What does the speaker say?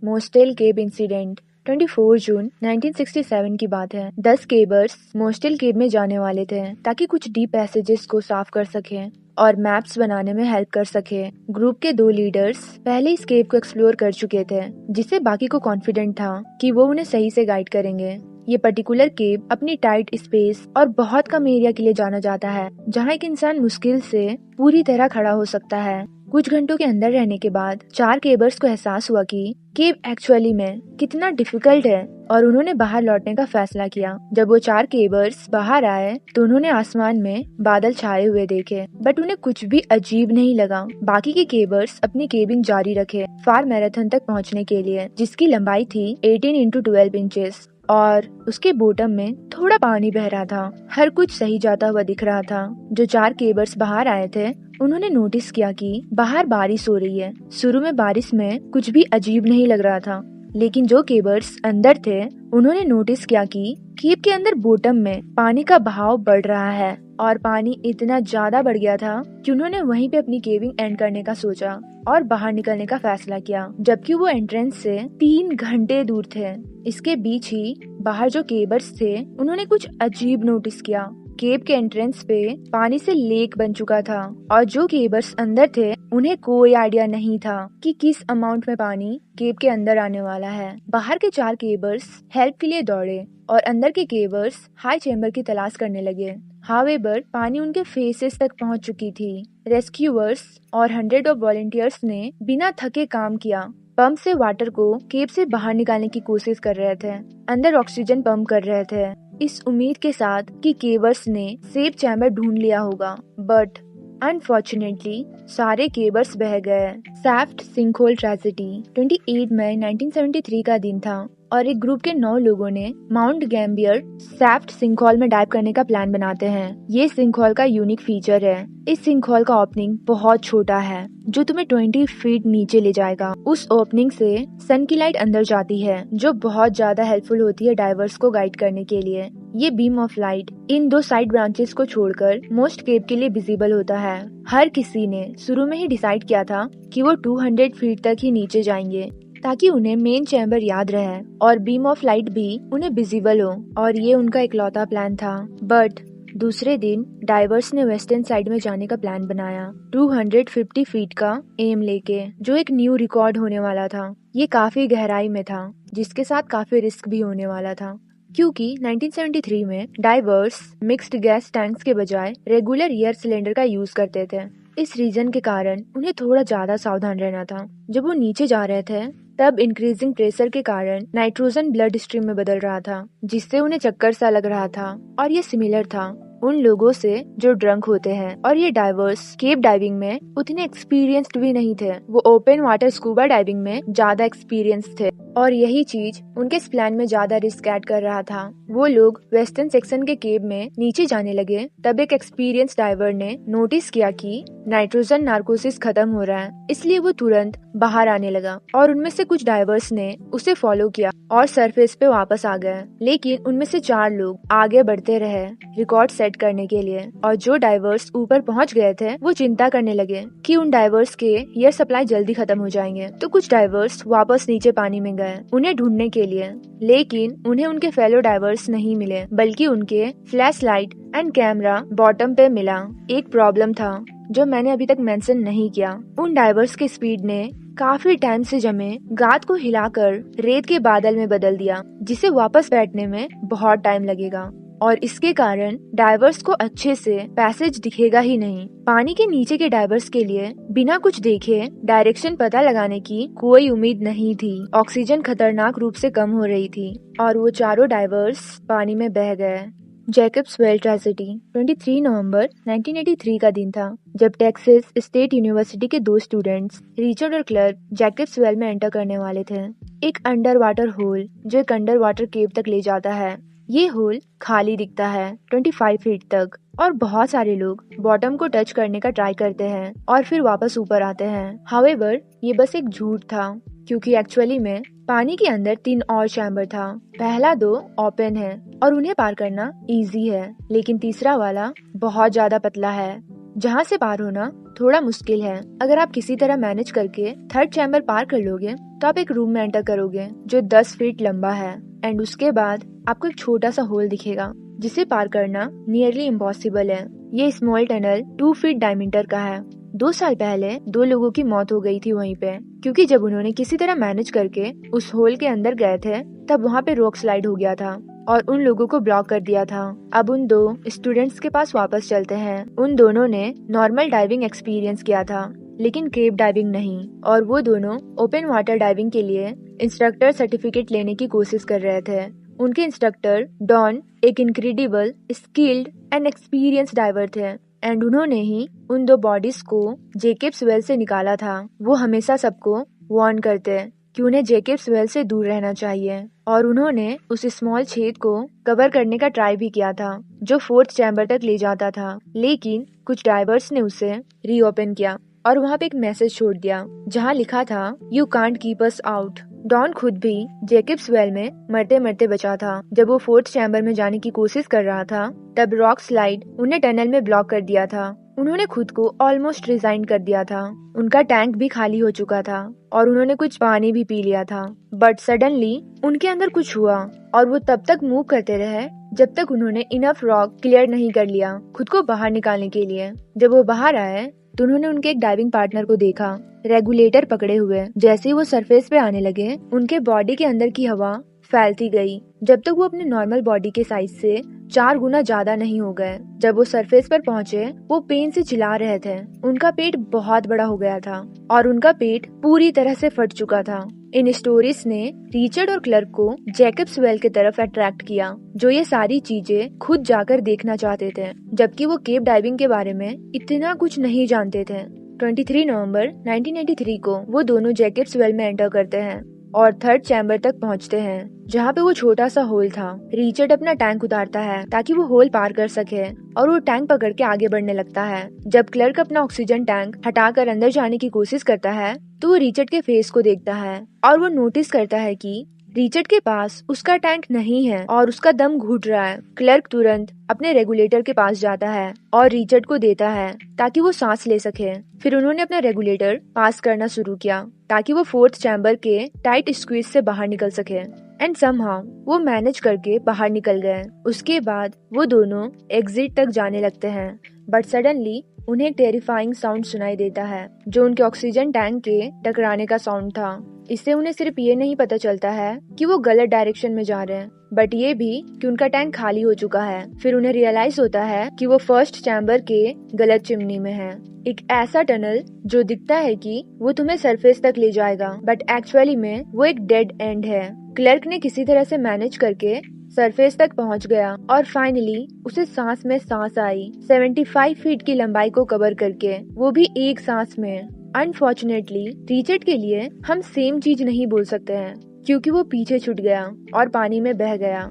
मोस्टेल केव incident. 24 जून 1967 की बात है। 10 केबर्स मोस्टेल केव में जाने वाले थे ताकि कुछ डीप पैसेजेस को साफ कर सकें और मैप्स बनाने में हेल्प कर सके। ग्रुप के 2 लीडर्स पहले इस केव को एक्सप्लोर कर चुके थे, जिससे बाकी को कॉन्फिडेंट था कि वो उन्हें सही से गाइड करेंगे। ये पर्टिकुलर केव अपनी टाइट स्पेस और बहुत कम एरिया के लिए जाना जाता है, जहाँ एक इंसान मुश्किल से पूरी तरह खड़ा हो सकता है। कुछ घंटों के अंदर रहने के बाद 4 केबर्स को एहसास हुआ कि केव एक्चुअली में कितना डिफिकल्ट है और उन्होंने बाहर लौटने का फैसला किया। जब वो 4 केबर्स बाहर आए तो उन्होंने आसमान में बादल छाए हुए देखे, बट उन्हें कुछ भी अजीब नहीं लगा। बाकी के केबर्स अपनी केबिंग जारी रखे फार मैराथन तक पहुंचने के लिए, जिसकी लंबाई थी 18x12 इंचेस और उसके बॉटम में थोड़ा पानी बह रहा था। हर कुछ सही जाता हुआ दिख रहा था। जो 4 केबर्स बाहर आए थे उन्होंने नोटिस किया कि बाहर बारिश हो रही है। शुरू में बारिश में कुछ भी अजीब नहीं लग रहा था, लेकिन जो केबर्स अंदर थे उन्होंने नोटिस किया कि केव के अंदर बॉटम में पानी का बहाव बढ़ रहा है और पानी इतना ज्यादा बढ़ गया था कि उन्होंने वहीं पे अपनी केविंग एंड करने का सोचा और बाहर निकलने का फैसला किया, जबकि वो एंट्रेंस से 3 घंटे दूर थे। इसके बीच ही बाहर जो केबर्स थे उन्होंने कुछ अजीब नोटिस किया। केव के एंट्रेंस पे पानी से लेक बन चुका था और जो केबर्स अंदर थे उन्हें कोई आइडिया नहीं था कि किस अमाउंट में पानी केव के अंदर आने वाला है। बाहर के 4 केबर्स हेल्प के लिए दौड़े और अंदर के केबर्स हाई चेम्बर की तलाश करने लगे। हावेवर पानी उनके फेसेस तक पहुंच चुकी थी। रेस्क्यूअर्स और 100 ऑफ वॉलंटियर्स ने बिना थके काम किया। पंप से वाटर को केव से बाहर निकालने की कोशिश कर रहे थे, अंदर ऑक्सीजन पंप कर रहे थे, इस उम्मीद के साथ कि केबर्स ने सेफ चैम्बर ढूंढ लिया होगा, बट अनफॉर्चुनेटली सारे केबर्स बह गए। Shaft sinkhole tragedy. 28 मई 1973 का दिन था और एक ग्रुप के 9 लोगों ने माउंट गैम्बियर सैफ्ट सिंकहोल में डाइव करने का प्लान बनाते हैं। ये सिंकहोल का यूनिक फीचर है। इस सिंकहोल का ओपनिंग बहुत छोटा है जो तुम्हें 20 फीट नीचे ले जाएगा। उस ओपनिंग से सन की लाइट अंदर जाती है, जो बहुत ज्यादा हेल्पफुल होती है डाइवर्स को गाइड करने के लिए। ये beam of light in 2 side branches को छोड़कर मोस्ट केव के लिए विजिबल होता है। हर किसी ने शुरू में ही डिसाइड किया था कि वो 200 फीट तक ही नीचे जाएंगे ताकि उन्हें मेन चैम्बर याद रहे और बीम ऑफ लाइट भी उन्हें विजिबल हो, और ये उनका इकलौता प्लान था। बट दूसरे दिन डाइवर्स ने वेस्टर्न साइड में जाने का प्लान बनाया, 250 फीट का एम लेके, जो एक न्यू रिकॉर्ड होने वाला था। ये काफी गहराई में था, जिसके साथ काफी रिस्क भी होने वाला था, क्योंकि 1973 में डाइवर्स मिक्स्ड गैस टैंक्स के बजाय रेगुलर एयर सिलेंडर का यूज करते थे। इस रीजन के कारण उन्हें थोड़ा ज्यादा सावधान रहना था। जब वो नीचे जा रहे थे तब इंक्रीजिंग प्रेशर के कारण नाइट्रोजन ब्लड स्ट्रीम में बदल रहा था, जिससे उन्हें चक्कर सा लग रहा था, और ये सिमिलर था उन लोगों से जो ड्रंक होते हैं। और ये डाइवर्स केव डाइविंग में उतने एक्सपीरियंस्ड भी नहीं थे, वो ओपन वाटर स्कूबा डाइविंग में ज्यादा एक्सपीरियंस थे, और यही चीज उनके इस प्लान में ज्यादा रिस्क ऐड कर रहा था। वो लोग वेस्टर्न सेक्शन के केव में नीचे जाने लगे, तब एक एक्सपीरियंस डाइवर ने नोटिस किया कि नाइट्रोजन नार्कोसिस खत्म हो रहा है, इसलिए वो तुरंत बाहर आने लगा और उनमें से कुछ डाइवर्स ने उसे फॉलो किया और सरफेस पे वापस आ गए। लेकिन उनमें से 4 लोग आगे बढ़ते रहे रिकॉर्ड सेट करने के लिए, और जो डाइवर्स ऊपर पहुंच गए थे वो चिंता करने लगे कि उन डाइवर्स के एयर सप्लाई जल्दी खत्म हो जाएंगे। तो कुछ डाइवर्स वापस नीचे पानी में गए उन्हें ढूंढने के लिए, लेकिन उन्हें उनके फेलो डाइवर्स नहीं मिले, बल्कि उनके flash light and camera bottom पे मिला। एक प्रॉब्लम था जो मैंने अभी तक मेंशन नहीं किया। उन डाइवर्स के स्पीड ने काफी टाइम से जमे गाद को हिलाकर रेत के बादल में बदल दिया, जिसे वापस बैठने में बहुत टाइम लगेगा, और इसके कारण डाइवर्स को अच्छे से पैसेज दिखेगा ही नहीं। पानी के नीचे के डाइवर्स के लिए बिना कुछ देखे डायरेक्शन पता लगाने की कोई उम्मीद नहीं थी। ऑक्सीजन खतरनाक रूप से कम हो रही थी और वो चारों डाइवर्स पानी में बह गए। Jacobs well tragedy. 23 नवंबर 1983 का दिन था जब टेक्सास स्टेट यूनिवर्सिटी के 2 स्टूडेंट्स रिचर्ड और क्लर्क जैकब्स वेल में एंटर करने वाले थे, एक अंडर वाटर होल जो एक अंडर वाटर केव तक ले जाता है। ये होल खाली दिखता है 25 फीट तक, और बहुत सारे लोग बॉटम को टच करने का ट्राई करते हैं और फिर वापस ऊपर आते हैं। हावेवर ये बस एक झूठ था, क्योंकि एक्चुअली में पानी के अंदर 3 और चैम्बर था। पहला 2 ओपन है और उन्हें पार करना इजी है, लेकिन तीसरा वाला बहुत ज्यादा पतला है। जहाँ से पार होना थोड़ा मुश्किल है। अगर आप किसी तरह मैनेज करके थर्ड चैम्बर पार कर लोगे तो आप एक रूम में एंटर करोगे जो 10 फीट लंबा है एंड उसके बाद आपको एक छोटा सा होल दिखेगा जिसे पार करना नियरली इम्पॉसिबल है। ये स्मॉल टनल 2 फीट डायमीटर का है। 2 साल पहले 2 लोगों की मौत हो गई थी वहीं पे, क्योंकि जब उन्होंने किसी तरह मैनेज करके उस होल के अंदर गए थे तब वहाँ पे रॉक स्लाइड हो गया था और उन लोगों को ब्लॉक कर दिया था। अब उन 2 स्टूडेंट्स के पास वापस चलते हैं। उन दोनों ने नॉर्मल डाइविंग एक्सपीरियंस किया था लेकिन केव डाइविंग नहीं, और वो दोनों ओपन वाटर डाइविंग के लिए इंस्ट्रक्टर सर्टिफिकेट लेने की कोशिश कर रहे थे। उनके इंस्ट्रक्टर डॉन एक incredible skilled and experience diver थे एंड उन्होंने ही उन 2 बॉडीज को जेकब्स वेल से निकाला था। वो हमेशा सबको वार्न करते कि उन्हें जेकब्स वेल से दूर रहना चाहिए और उन्होंने उस स्मॉल छेद को कवर करने का ट्राई भी किया था जो 4th चैम्बर तक ले जाता था, लेकिन कुछ डाइवर्स ने उसे रीओपन किया और वहाँ पे एक मैसेज छोड़ दिया जहाँ लिखा था you can't keep us out. Don खुद भी जेकब्स वेल में मरते मरते बचा था। जब वो 4th चैम्बर में जाने की कोशिश कर रहा था तब रॉक स्लाइड उन्हें टनल में ब्लॉक कर दिया था। उन्होंने खुद को ऑलमोस्ट रिजाइन कर दिया था। उनका टैंक भी खाली हो चुका था और उन्होंने कुछ पानी भी पी लिया था, बट सडनली उनके अंदर कुछ हुआ और वो तब तक मूव करते रहे जब तक उन्होंने इनफ रॉक क्लियर नहीं कर लिया खुद को बाहर निकालने के लिए। जब वो बाहर आए तो उन्होंने उनके एक डाइविंग पार्टनर को देखा रेगुलेटर पकड़े हुए। जैसे ही वो सरफेस पे आने लगे उनके बॉडी के अंदर की हवा फैलती गई जब तक वो अपने नॉर्मल बॉडी के साइज से 4 गुना ज्यादा नहीं हो गए। जब वो सरफेस पर पहुंचे वो पेन से चिल्ला रहे थे। उनका पेट बहुत बड़ा हो गया था और उनका पेट पूरी तरह से फट चुका था। इन स्टोरीज ने रिचर्ड और क्लर्क को जैकब्स वेल की तरफ अट्रैक्ट किया, जो ये सारी चीजें खुद जाकर देखना चाहते थे, जबकि वो केव डाइविंग के बारे में इतना कुछ नहीं जानते थे। 23 नवंबर 1983 को वो दोनों जैकब्स वेल में एंटर करते हैं और 3rd चैम्बर तक पहुंचते हैं जहाँ पे वो छोटा सा होल था। रिचर्ड अपना टैंक उतारता है ताकि वो होल पार कर सके और वो टैंक पकड़ के आगे बढ़ने लगता है। जब क्लर्क अपना ऑक्सीजन टैंक हटाकर अंदर जाने की कोशिश करता है तो वो रिचर्ड के फेस को देखता है और वो नोटिस करता है कि रिचर्ड के पास उसका टैंक नहीं है और उसका दम घुट रहा है। क्लर्क तुरंत अपने रेगुलेटर के पास जाता है और रिचर्ड को देता है ताकि वो सांस ले सके। फिर उन्होंने अपना रेगुलेटर पास करना शुरू किया ताकि वो 4th चैम्बर के टाइट स्क्वीज से बाहर निकल सके एंड समहाउ वो मैनेज करके बाहर निकल गए। उसके बाद वो दोनों एग्जिट तक जाने लगते हैं, बट सडनली उन्हें एक टेरिफाइंग साउंड सुनाई देता है जो उनके ऑक्सीजन टैंक के टकराने का साउंड था। इससे उन्हें सिर्फ ये नहीं पता चलता है कि वो गलत डायरेक्शन में जा रहे हैं, बट ये भी कि उनका टैंक खाली हो चुका है। फिर उन्हें रियलाइज होता है कि वो 1st चैम्बर के गलत चिमनी में है, एक ऐसा टनल जो दिखता है कि वो तुम्हें सरफेस तक ले जाएगा, बट एक्चुअली में वो एक डेड एंड है। क्लर्क ने किसी तरह से मैनेज करके सरफेस तक पहुंच गया और फाइनली उसे सांस में सांस आई 75 फीट की लंबाई को कवर करके, वो भी एक सांस में। अनफॉर्चुनेटली रिचर्ड के लिए हम सेम चीज नहीं बोल सकते हैं क्योंकि वो पीछे छूट गया और पानी में बह गया।